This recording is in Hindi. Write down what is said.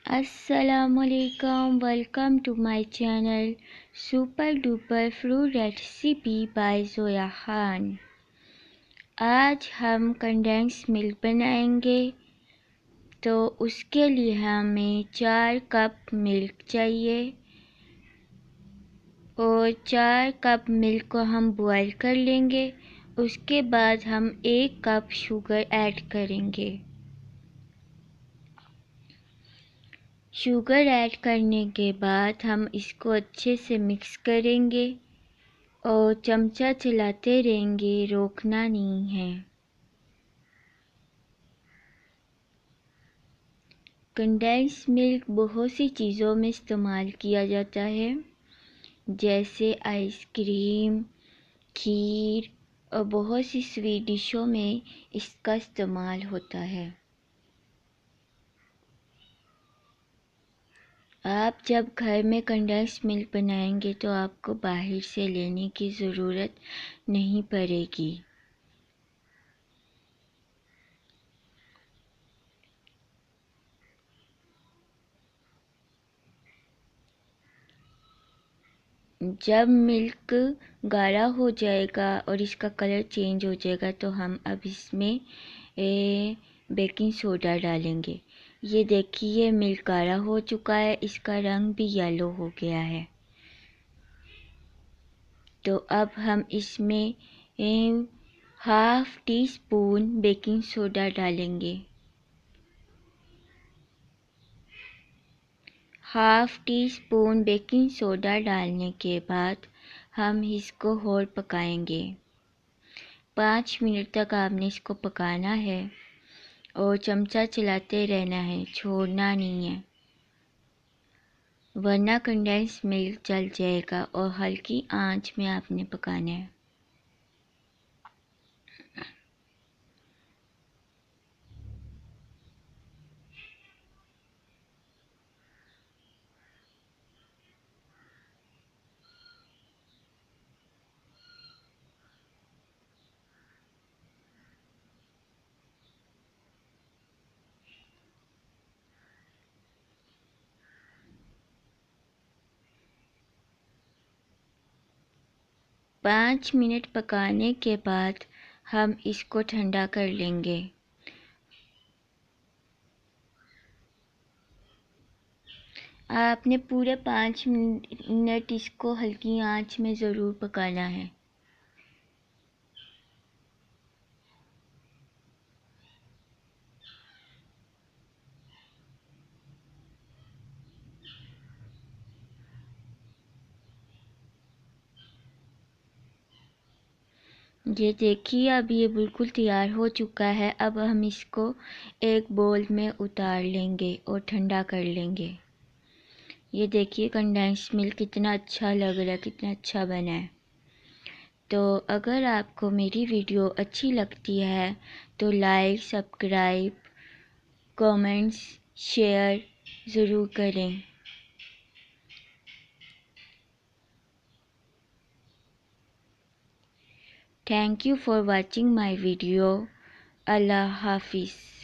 Assalamualaikum, welcome to my channel Super Duper Fruit Recipe by Zoya Khan। आज हम कंडेंस मिल्क बनाएंगे। तो उसके लिए हमें 4 कप मिल्क चाहिए और 4 कप मिल्क को हम बॉईल कर लेंगे। उसके बाद हम 1 कप शुगर ऐड करेंगे। शुगर ऐड करने के बाद हम इसको अच्छे से मिक्स करेंगे और चमचा चलाते रहेंगे, रोकना नहीं है। कंडेंस मिल्क बहुत सी चीज़ों में इस्तेमाल किया जाता है, जैसे आइसक्रीम, खीर और बहुत सी स्वीट डिशों में इसका इस्तेमाल होता है। आप जब घर में कंडेंस मिल्क बनाएंगे तो आपको बाहर से लेने की ज़रूरत नहीं पड़ेगी। जब मिल्क गाढ़ा हो जाएगा और इसका कलर चेंज हो जाएगा तो हम अब इसमें बेकिंग सोडा डालेंगे। ये देखिए मिल्क गाढ़ा हो चुका है, इसका रंग भी येलो हो गया है। तो अब हम इसमें half teaspoon baking soda डालेंगे। Half teaspoon baking soda डालने के बाद हम इसको और पकाएंगे। 5 मिनट तक आपने इसको पकाना है और चमचा चलाते रहना है, छोड़ना नहीं है, वरना कंडेंस मिल्क जल जाएगा। और हल्की आंच में आपने पकाना है। पाँच मिनट पकाने के बाद हम इसको ठंडा कर लेंगे। आपने पूरे 5 मिनट इसको हल्की आंच में ज़रूर पकाना है। ये देखिए अब ये बिल्कुल तैयार हो चुका है। अब हम इसको एक बोल में उतार लेंगे और ठंडा कर लेंगे। ये देखिए कंडेंस मिल्क कितना अच्छा लग रहा है, कितना अच्छा बना है। तो अगर आपको मेरी वीडियो अच्छी लगती है तो लाइक, सब्सक्राइब, कमेंट्स, शेयर ज़रूर करें। Thank you for watching my video. अल्लाह हाफिज़।